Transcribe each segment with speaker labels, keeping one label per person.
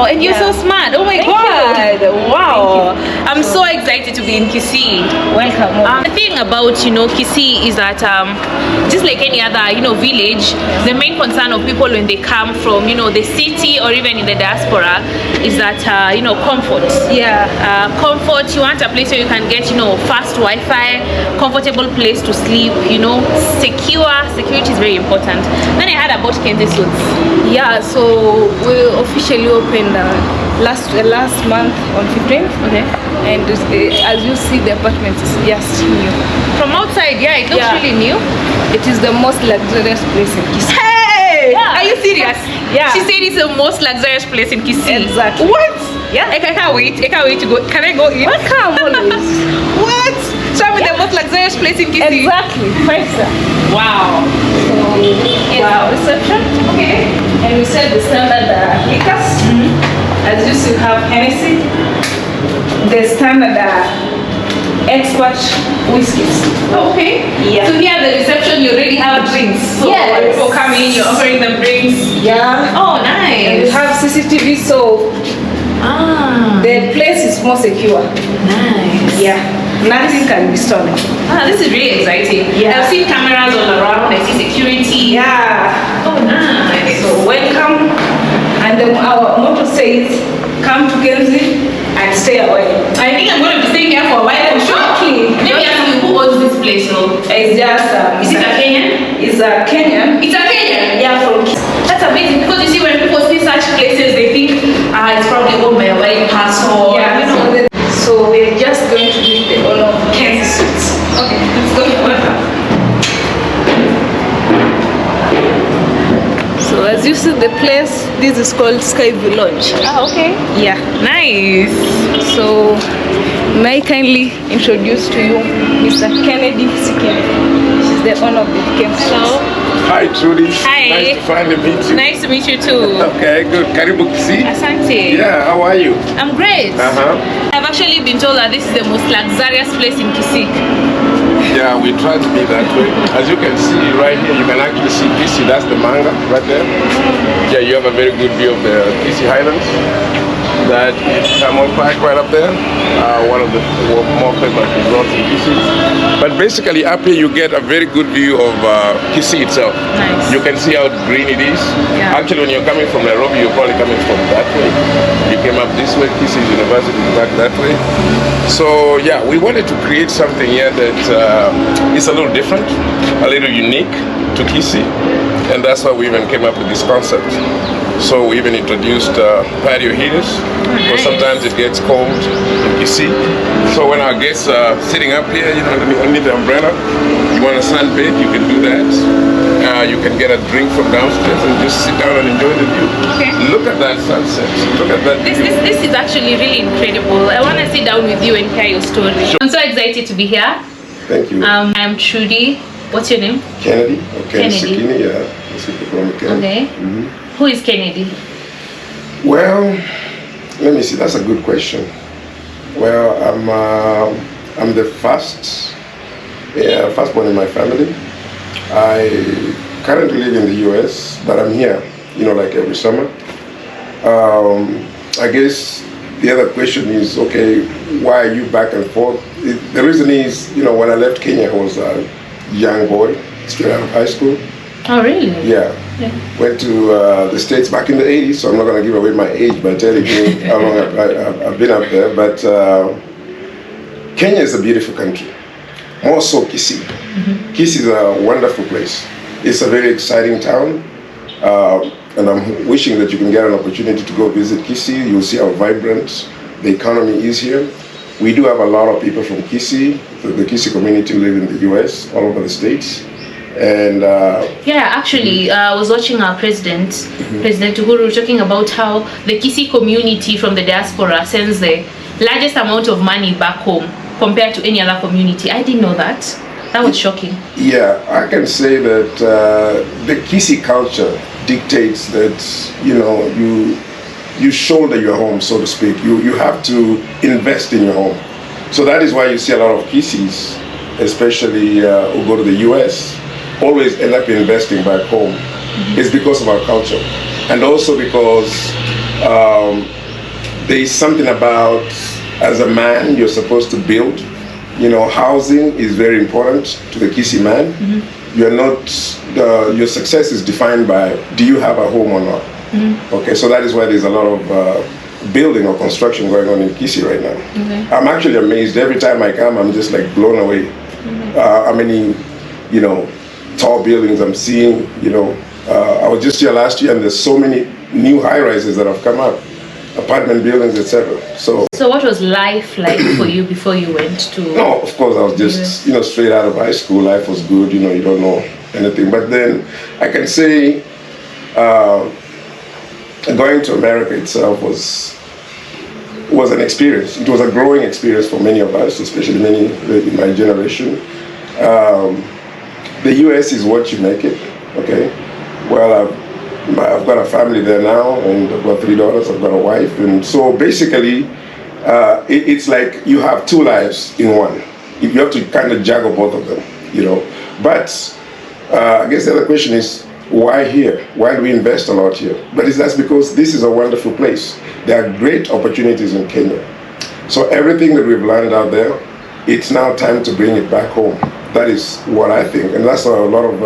Speaker 1: Wow, and you're so smart. Oh my God. Wow. I'm so excited to be in Kisii.
Speaker 2: Welcome.
Speaker 1: The thing about, Kisii is that just like any other, village, the main concern of people when they come from, the city or even in the diaspora is that, comfort.
Speaker 2: Yeah.
Speaker 1: Comfort. You want a place where you can get, fast Wi-Fi, comfortable place to sleep, security is very important. Then I heard about Kenzi Suits.
Speaker 2: Yeah, so we officially opened last month on 15th.
Speaker 1: Okay.
Speaker 2: And as you see, the apartment is just new.
Speaker 1: From outside, it looks really new.
Speaker 2: It is the most luxurious place in Kisii.
Speaker 1: Hey!
Speaker 2: Yeah.
Speaker 1: Are you serious?
Speaker 2: Yeah.
Speaker 1: She said it's the most luxurious place in Kisii.
Speaker 2: Exactly.
Speaker 1: What?
Speaker 2: Yeah.
Speaker 1: I can't wait. I can't wait to go. Can I go in?
Speaker 2: Welcome always.
Speaker 1: What? So I'm in the most luxurious place in Kisii.
Speaker 2: Exactly. 5-star.
Speaker 1: Wow.
Speaker 2: So it's reception.
Speaker 1: Okay.
Speaker 2: And we sell the standard liquors. As you see, have Hennessy, the standard expert whiskeys.
Speaker 1: Okay.
Speaker 2: Yeah.
Speaker 1: So here at the reception, you already have drinks. So
Speaker 2: Yes.
Speaker 1: when people come in, you're offering them drinks.
Speaker 2: Yeah.
Speaker 1: Oh,
Speaker 2: And we
Speaker 1: nice.
Speaker 2: have CCTV, so the place is more secure.
Speaker 1: Nice.
Speaker 2: Yeah. Nothing can be stolen.
Speaker 1: This is really exciting.
Speaker 2: Yeah.
Speaker 1: I've seen cameras all around. I see security.
Speaker 2: Yeah.
Speaker 1: Oh, nice.
Speaker 2: So welcome. And our motto says, come to Kenzi and stay away.
Speaker 1: I think I'm going to be staying here for a while.
Speaker 2: Exactly.
Speaker 1: Maybe ask me who owns this place. So
Speaker 2: It's just
Speaker 1: is it a Kenyan?
Speaker 2: It's a Kenyan.
Speaker 1: It's a Kenyan.
Speaker 2: Yeah, from
Speaker 1: That's amazing because you see when people see such places, they think it's probably owned by a white person.
Speaker 2: Yeah. So we're just going to meet the owner of Kenzi Suits.
Speaker 1: Okay, let's go. Welcome.
Speaker 2: So as you see the place, this is called Skyview Lodge.
Speaker 1: Okay.
Speaker 2: Yeah.
Speaker 1: Nice.
Speaker 2: So may I kindly introduce to you Mr. Kennedy Sikene. She's the owner of the Kenzi Suits.
Speaker 1: Hello.
Speaker 3: Hi Trudy.
Speaker 1: Hi.
Speaker 3: Nice to finally meet you.
Speaker 1: Nice to meet you too.
Speaker 3: Okay, good. Karibu Kisii.
Speaker 1: Asante.
Speaker 3: Yeah, how are you?
Speaker 1: I'm great. I've actually been told that this is the most luxurious place in Kisii.
Speaker 3: Yeah, we try to be that way. As you can see right here, you can actually see Kisii. That's the manga right there. Yeah, you have a very good view of the Kisii Highlands. That is Camel Park right up there. One of the more famous resorts in Kisii. But basically up here you get a very good view of Kisii itself.
Speaker 1: Nice.
Speaker 3: You can see how green it is.
Speaker 1: Yeah.
Speaker 3: Actually, when you're coming from Nairobi, you're probably coming from that way. You came up this way, Kisii University is back that way. So yeah, we wanted to create something here that is a little different, a little unique to Kisii. And that's why we even came up with this concept. So we even introduced patio heaters, because sometimes it gets cold in Kisii. So when our guests are sitting up here, underneath the umbrella, you want a sunbed, you can do that. You can get a drink from downstairs and just sit down and enjoy the view.
Speaker 1: Okay.
Speaker 3: Look at that sunset. Look at that view.
Speaker 1: This is actually really incredible. I want to sit down with you and hear your story.
Speaker 3: Sure.
Speaker 1: I'm so excited to be here.
Speaker 3: Thank you.
Speaker 1: I'm Trudy. What's your name?
Speaker 3: Kennedy. Okay.
Speaker 1: Kennedy.
Speaker 3: Sikini, yeah. That's what they call me, Kennedy.
Speaker 1: Okay. Who is Kennedy?
Speaker 3: Well, let me see. That's a good question. Well, I'm the firstborn in my family. I currently live in the U.S., but I'm here, like every summer. I guess the other question is, okay, why are you back and forth? The reason is, when I left Kenya, I was a young boy, straight out of high school.
Speaker 1: Oh, really?
Speaker 3: Yeah. Went to the States back in the 80s, so I'm not going to give away my age by telling you how long I've been up there. But Kenya is a beautiful country, more so Kisii. Kisii is a wonderful place. It's a very exciting town, and I'm wishing that you can get an opportunity to go visit Kisii. You'll see how vibrant the economy is here. We do have a lot of people from Kisii, the Kisii community live in the US, all over the states. And
Speaker 1: actually, I was watching our president, President Uhuru, talking about how the Kisii community from the diaspora sends the largest amount of money back home compared to any other community. I didn't know that. That was shocking.
Speaker 3: Yeah, I can say that the Kisii culture dictates that you shoulder your home, so to speak. You have to invest in your home. So that is why you see a lot of Kisiis, especially who go to the US, always end up investing back home. It's because of our culture, and also because There's something about, as a man, you're supposed to build. Housing is very important to the Kisii man. You're not, your success is defined by, do you have a home or not? Okay, so that is why there's a lot of building or construction going on in Kisii right now. I'm actually amazed. Every time I come, I'm just like blown away. How many, tall buildings I'm seeing. I was just here last year, and there's so many new high-rises that have come up, apartment buildings, etc. So
Speaker 1: what was life like for you before you went to?
Speaker 3: No, of course, I was just straight out of high school. Life was good. You don't know anything. But then I can say going to America itself was an experience. It was a growing experience for many of us, especially many in my generation. The U.S. is what you make it. Okay. Well, I've got a family there now, and I've got 3 daughters. I've got a wife, and so basically, it's like you have 2 lives in one. You have to kind of juggle both of them, But I guess the other question is, why here? Why do we invest a lot here? But that's because this is a wonderful place. There are great opportunities in Kenya. So everything that we've learned out there, it's now time to bring it back home. That is what I think, and that's a lot of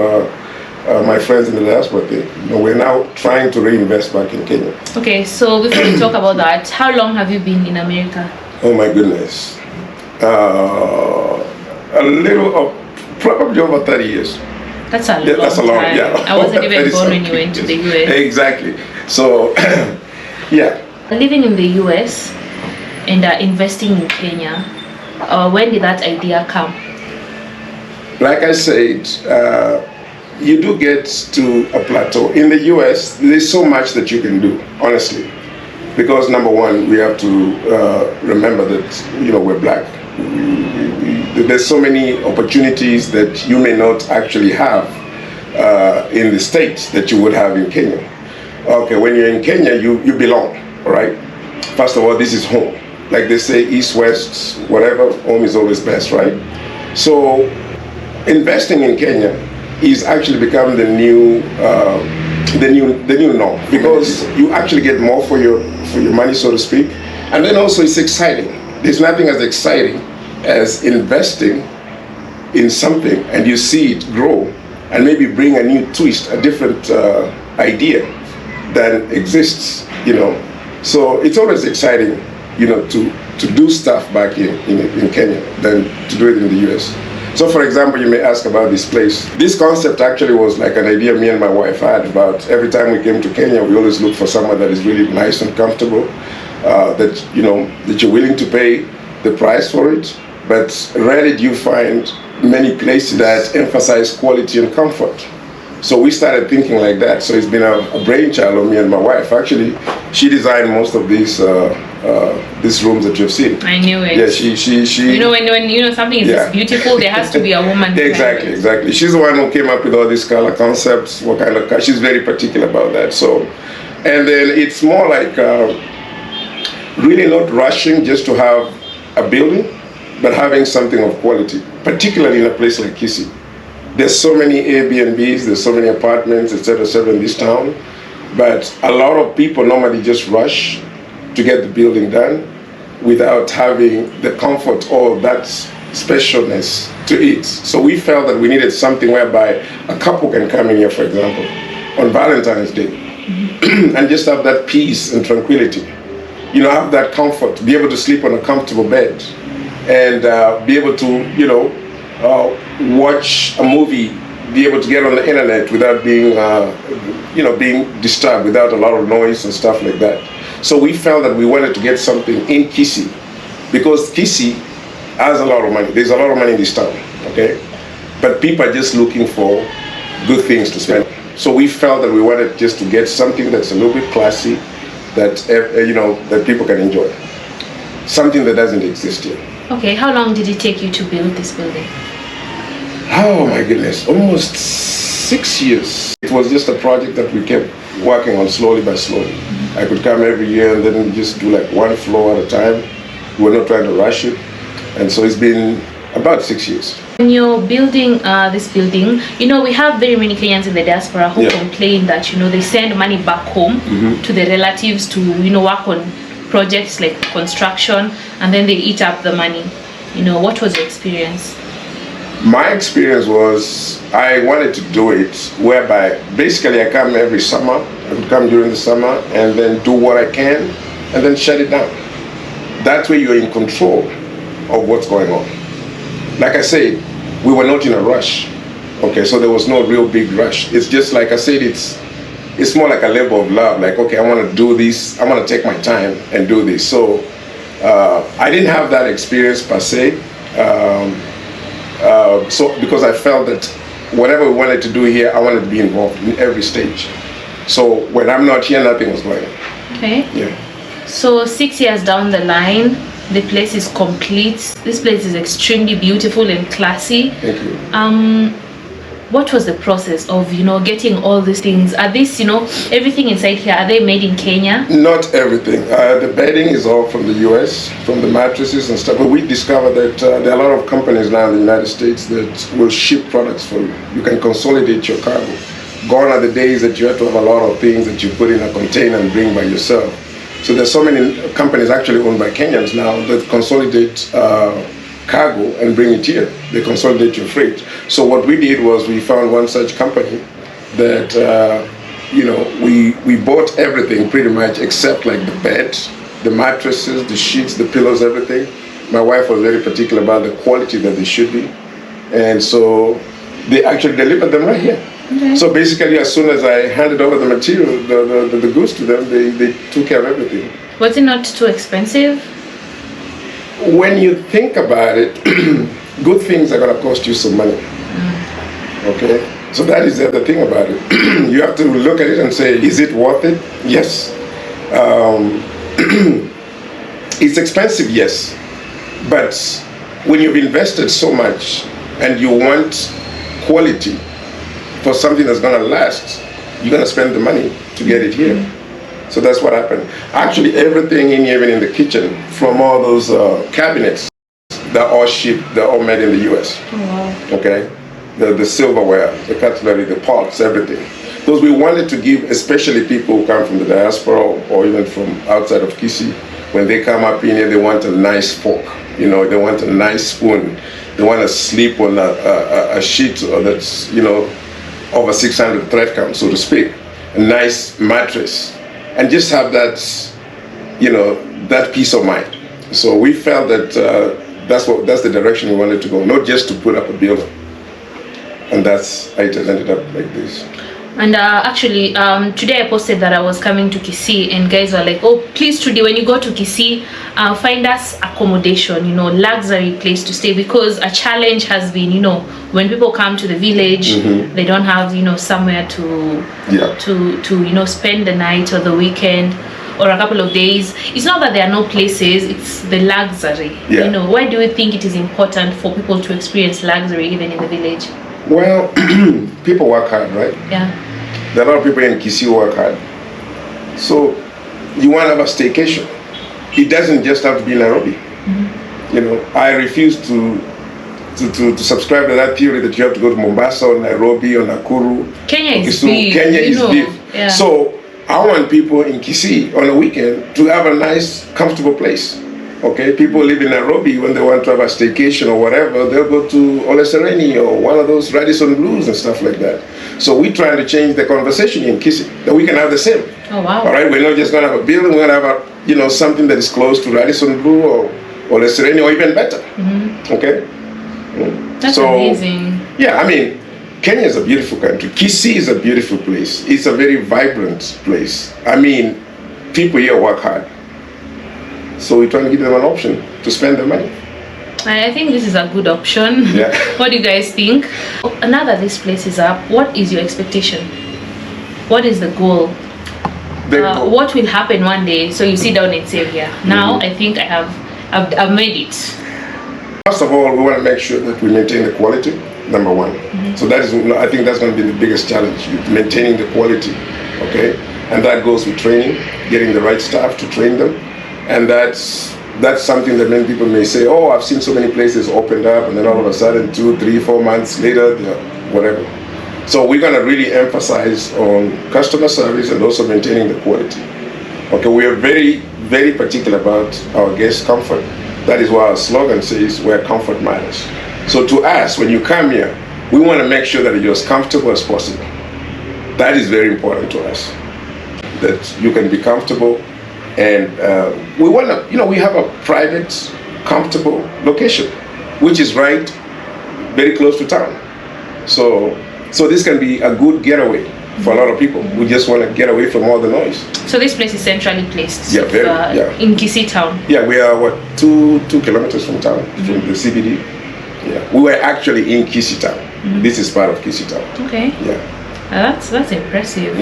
Speaker 3: my friends in the diaspora think. We're now trying to reinvest back in Kenya. Okay,
Speaker 1: so before we talk about that, how long have you been in America?
Speaker 3: Oh my goodness, probably over 30 years.
Speaker 1: That's a long time. Yeah. I wasn't even born when you went to the US.
Speaker 3: Exactly. So, yeah.
Speaker 1: Living in the US and investing in Kenya, when did that idea come?
Speaker 3: Like I said, you do get to a plateau. In the US, there's so much that you can do, honestly. Because number one, we have to remember that, we're black. There's so many opportunities that you may not actually have in the States that you would have in Kenya. Okay, when you're in Kenya, you belong, all right? First of all, this is home. Like they say, east, west, whatever, home is always best, right? So investing in Kenya is actually become the new norm, because you actually get more for your money, so to speak. And then also it's exciting. There's nothing as exciting as investing in something and you see it grow and maybe bring a new twist, a different idea that exists, So it's always exciting, to do stuff back in Kenya than to do it in the US. So for example, you may ask about this place. This concept actually was like an idea me and my wife had about every time we came to Kenya, we always look for somewhere that is really nice and comfortable, that you're willing to pay the price for it. But rarely do you find many places that emphasize quality and comfort. So we started thinking like that. So it's been a brainchild of me and my wife. Actually, she designed most of these rooms that you've seen.
Speaker 1: I knew it.
Speaker 3: Yeah, she.
Speaker 1: When something is this beautiful, there has to be a woman.
Speaker 3: Exactly. She's the one who came up with all these color concepts. What kind of color? She's very particular about that. So, and then it's more like really not rushing just to have a building, but having something of quality, particularly in a place like Kisii. There's so many Airbnbs, there's so many apartments, etc., in this town, but a lot of people normally just rush to get the building done without having the comfort or that specialness to it. So we felt that we needed something whereby a couple can come in here, for example, on Valentine's Day, and just have that peace and tranquility. Have that comfort, be able to sleep on a comfortable bed, and be able to, watch a movie, be able to get on the internet without being, being disturbed, without a lot of noise and stuff like that. So we felt that we wanted to get something in Kisii, because Kisii has a lot of money. There's a lot of money in this town, okay? But people are just looking for good things to spend. So we felt that we wanted just to get something that's a little bit classy, that that people can enjoy. Something that doesn't exist here.
Speaker 1: Okay, how long did it take you to build this building?
Speaker 3: Oh my goodness, almost 6 years. It was just a project that we kept working on slowly by slowly. I could come every year and then just do like one floor at a time. We were not trying to rush it. And so it's been About 6 years.
Speaker 1: When you're building this building, we have very many Kenyans in the diaspora who complain that, they send money back home to the relatives to, work on projects like construction, and then they eat up the money. What was your experience?
Speaker 3: My experience was I wanted to do it whereby basically I come every summer. I would come during the summer and then do what I can and then shut it down. That way you're in control of what's going on. Like I said, we were not in a rush. Okay, so there was no real big rush. It's just like I said, it's more like a labor of love. Like, okay, I want to do this. I want to take my time and do this. So I didn't have that experience per se. So because I felt that whatever we wanted to do here, I wanted to be involved in every stage. So when I'm not here, nothing was going on.
Speaker 1: Okay.
Speaker 3: Yeah.
Speaker 1: So 6 years down the line, the place is complete. This place is extremely beautiful and classy.
Speaker 3: Thank you.
Speaker 1: What was the process of, getting all these things? Are these, everything inside here, are they made in Kenya?
Speaker 3: Not everything. The bedding is all from the US, from the mattresses and stuff. But we discovered that there are a lot of companies now in the United States that will ship products for you. You can consolidate your cargo. Gone are the days that you have to have a lot of things that you put in a container and bring by yourself. So there's so many companies actually owned by Kenyans now that consolidate cargo and bring it here. They consolidate your freight. So what we did was we found one such company that we bought everything pretty much except like the bed, the mattresses, the sheets, the pillows, everything. My wife was very particular about the quality that they should be, and so they actually delivered them right here.
Speaker 1: Okay.
Speaker 3: So basically, as soon as I handed over the material, the goods to them, they took care of everything.
Speaker 1: Was it not too expensive?
Speaker 3: When you think about it, good things are going to cost you some money. Okay? So that is the other thing about it. You have to look at it and say, is it worth it? Yes. It's expensive, yes. But when you've invested so much and you want quality for something that's going to last, you're going to spend the money to get it here. So that's what happened. Actually, everything in here, even in the kitchen, from all those cabinets, they're all shipped, they're all made in the US.
Speaker 1: Oh, wow.
Speaker 3: Okay? The silverware, the cutlery, the pots, everything. Because we wanted to give, especially people who come from the diaspora or even from outside of Kisii, when they come up in here, they want a nice fork. They want a nice spoon. They want to sleep on a sheet that's, over 600 thread count, so to speak. A nice mattress. And just have that, that peace of mind. So we felt that that's the direction we wanted to go, not just to put up a building. And that's how it has ended up like this.
Speaker 1: And actually, today I posted that I was coming to Kisii, and guys were like, oh, please, Trudy, when you go to Kisii, find us accommodation, luxury place to stay, because a challenge has been, when people come to the village, they don't have, somewhere to spend the night or the weekend or a couple of days. It's not that there are no places, it's the luxury.
Speaker 3: Yeah.
Speaker 1: Why do you think it is important for people to experience luxury even in the village?
Speaker 3: Well, people work hard, right?
Speaker 1: Yeah.
Speaker 3: There are a lot of people in Kisii who work hard. So you want to have a staycation. It doesn't just have to be Nairobi. I refuse to subscribe to that theory that you have to go to Mombasa or Nairobi or Nakuru.
Speaker 1: Kenya is big.
Speaker 3: Kenya is big.
Speaker 1: Yeah.
Speaker 3: So I want people in Kisii on a weekend to have a nice, comfortable place. Okay, people live in Nairobi, when they want to have a staycation or whatever, they'll go to Ole Sereni or one of those Radisson Blues and stuff like that. So we're trying to change the conversation in Kisii, that we can have the same.
Speaker 1: Oh, wow.
Speaker 3: All right, we're not just going to have a building, we're going to have something that is close to Radisson Blue or Ole Sereni or even better. Okay?
Speaker 1: That's amazing.
Speaker 3: Yeah, Kenya is a beautiful country. Kisii is a beautiful place. It's a very vibrant place. People here work hard. So we're trying to give them an option to spend their money.
Speaker 1: I think this is a good option.
Speaker 3: Yeah.
Speaker 1: What do you guys think? Now that this place is up, what is your expectation? What is the goal? What will happen one day? So you sit down and say, yeah, now I think I've made it.
Speaker 3: First of all, we want to make sure that we maintain the quality, number one. So I think that's going to be the biggest challenge, maintaining the quality, okay? And that goes with training, getting the right staff to train them. And that's that's something that many people may say, oh, I've seen so many places opened up, and then all of a sudden 2, 3, 4 months later, whatever. So we're going to really emphasize on customer service and also maintaining the quality. Okay, we are very, very particular about our guest comfort. That is why our slogan says where comfort matters. So to us, when you come here, we want to make sure that you're as comfortable as possible. That is very important to us, that you can be comfortable. And we want to, we have a private, comfortable location, which is right very close to town. So this can be a good getaway for a lot of people who just want to get away from all the noise.
Speaker 1: So this place is centrally placed.
Speaker 3: Yeah, very.
Speaker 1: In Kisii town.
Speaker 3: Yeah, we are 2 kilometers from town, from the CBD. Yeah, we were actually in Kisii town. This is part of Kisii town.
Speaker 1: Okay.
Speaker 3: Yeah.
Speaker 1: That's impressive.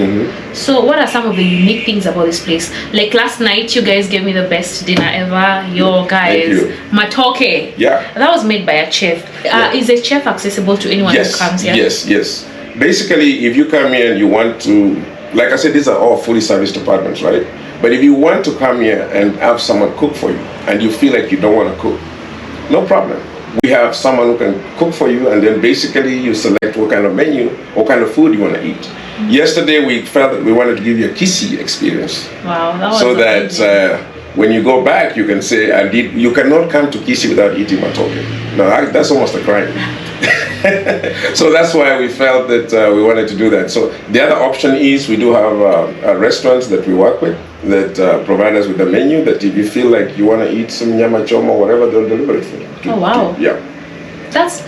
Speaker 1: So what are some of the unique things about this place? Like last night, you guys gave me the best dinner ever. Your guys, matoke.
Speaker 3: Yeah.
Speaker 1: That was made by a chef. Is a chef accessible to anyone who comes here?
Speaker 3: Yes. Basically, if you come here and you want to, like I said, these are all fully serviced apartments, right? But if you want to come here and have someone cook for you, and you feel like you don't want to cook, no problem. We have someone who can cook for you, and then basically you select what kind of menu, what kind of food you want to eat. Yesterday we felt that we wanted to give you a Kisii experience.
Speaker 1: Wow, that was
Speaker 3: so
Speaker 1: amazing.
Speaker 3: that when you go back, you can say, you cannot come to Kisii without eating matoke. No, that's almost a crime. So that's why we felt that we wanted to do that. So the other option is we do have restaurants that we work with that provide us with a menu that if you feel like you want to eat some nyama choma or whatever, they'll deliver it for you.
Speaker 1: Oh wow.
Speaker 3: Yeah.
Speaker 1: That's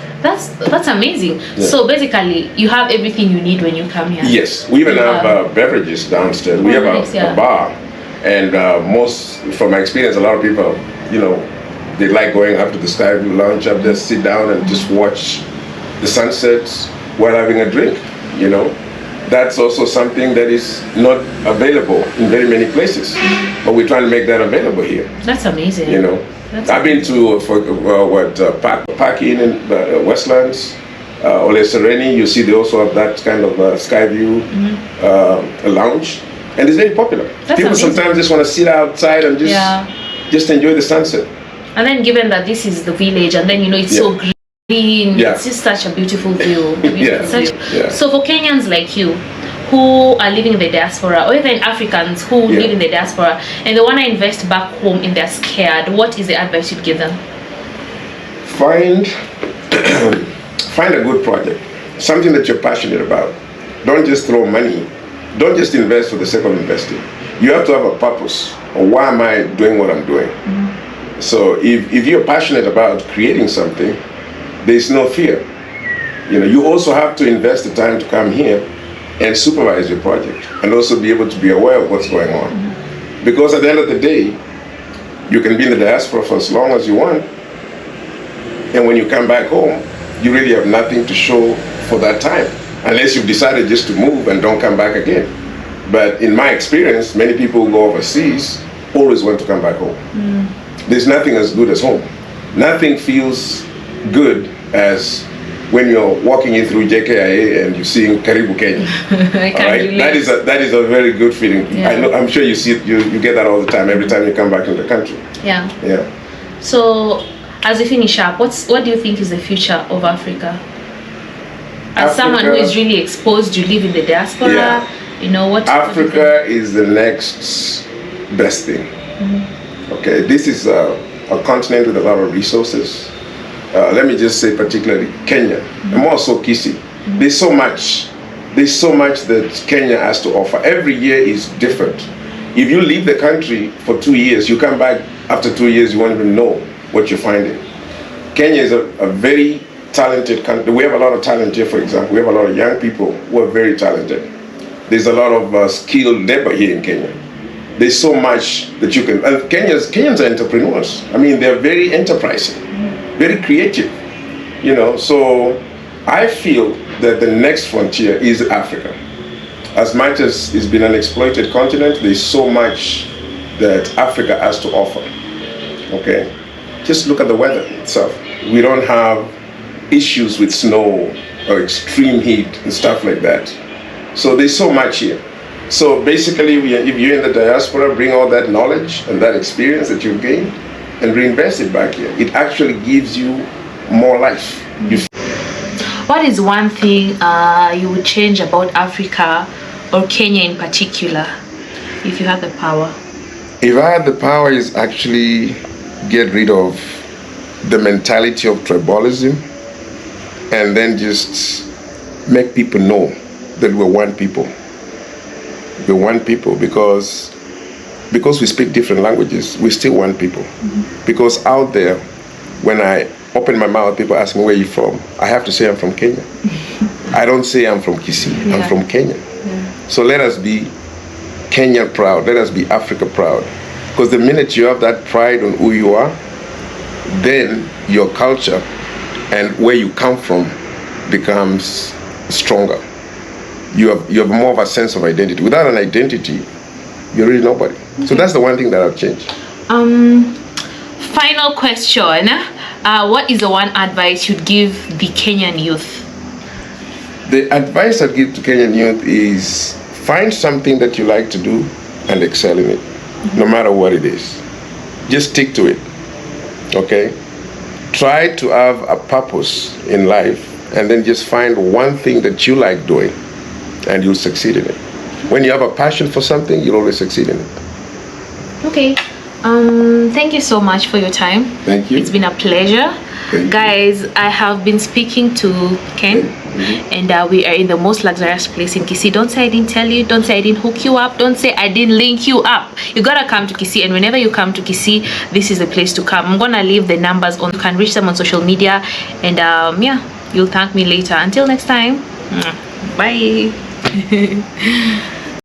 Speaker 1: amazing.
Speaker 3: Yeah.
Speaker 1: So basically, you have everything you need when you come here.
Speaker 3: Yes, we even have beverages downstairs. We have a bar, and most, from my experience, a lot of people, they like going up to the Skyview Lounge up there, sit down and just watch the sunsets while having a drink. That's also something that is not available in very many places, but we're trying to make that available here.
Speaker 1: That's amazing.
Speaker 3: I've been to Park Inn in Westlands, Ole Sereni. You see, they also have that kind of Skyview lounge, and it's very popular. People
Speaker 1: amazing.
Speaker 3: Sometimes just want to sit outside and just enjoy the sunset.
Speaker 1: And then, given that this is the village, and then it's so green, it's just such a beautiful view. So for Kenyans like you, who are living in the diaspora, or even Africans who live in the diaspora, and they want to invest back home and they're scared, what is the advice you'd give them?
Speaker 3: Find a good project, something that you're passionate about. Don't just throw money. Don't just invest for the sake of investing. You have to have a purpose. Why am I doing what I'm doing? So if you're passionate about creating something, there's no fear. You also have to invest the time to come here and supervise your project, and also be able to be aware of what's going on. Because at the end of the day, you can be in the diaspora for as long as you want, and when you come back home, you really have nothing to show for that time, unless you've decided just to move and don't come back again. But in my experience, many people who go overseas always want to come back home. There's nothing as good as home. Nothing feels good as when you're walking in through JKIA and you're seeing Karibu Kenya. That is a very good feeling. I'm sure you see it, you get that all the time, every time you come back in the country. Yeah.
Speaker 1: So as we finish up, what do you think is the future of Africa? As someone who is really exposed, you live in the diaspora, what
Speaker 3: Africa is the next best thing. Okay, this is a continent with a lot of resources. Let me just say particularly Kenya, and also Kisii. There's so much that Kenya has to offer. Every year is different. If you leave the country for 2 years, you come back after 2 years, you won't even know what you're finding. Kenya is a very talented country. We have a lot of talent here, for example. We have a lot of young people who are very talented. There's a lot of skilled labor here in Kenya. There's so much that you can, and Kenyans are entrepreneurs. I mean, they're very enterprising, very creative, so I feel that the next frontier is Africa. As much as it's been an exploited continent, there's so much that Africa has to offer. Okay, just look at the weather itself. We don't have issues with snow or extreme heat and stuff like that. So there's so much here. So basically, if you're in the diaspora, bring all that knowledge and that experience that you've gained, and reinvest it back here, it actually gives you more life.
Speaker 1: What is one thing you would change about Africa or Kenya in particular, if you had the power?
Speaker 3: If I had the power, is actually get rid of the mentality of tribalism, and then just make people know that we're one people. We're one people because we speak different languages, we're still one people. Because out there, when I open my mouth, people ask me, where are you from? I have to say I'm from Kenya. I don't say I'm from Kisii, I'm from Kenya. So let us be Kenyan proud, let us be Africa proud. Because the minute you have that pride on who you are, then your culture and where you come from becomes stronger. You have more of a sense of identity. Without an identity, you're really nobody. So that's the one thing that I've changed.
Speaker 1: Final question. What is the one advice you'd give the Kenyan youth?
Speaker 3: The advice I'd give to Kenyan youth is find something that you like to do and excel in it, no matter what it is. Just stick to it, okay? Try to have a purpose in life, and then just find one thing that you like doing, and you'll succeed in it. When you have a passion for something, you'll always succeed in it.
Speaker 1: Okay. Thank you so much for your time.
Speaker 3: Thank you.
Speaker 1: It's been a pleasure. Guys, I have been speaking to Ken, and we are in the most luxurious place in Kisii. Don't say I didn't tell you, don't say I didn't hook you up, don't say I didn't link you up. You gotta come to Kisii, and whenever you come to Kisii, this is the place to come. I'm gonna leave the numbers on. You can reach them on social media, and yeah, you'll thank me later. Until next time, bye.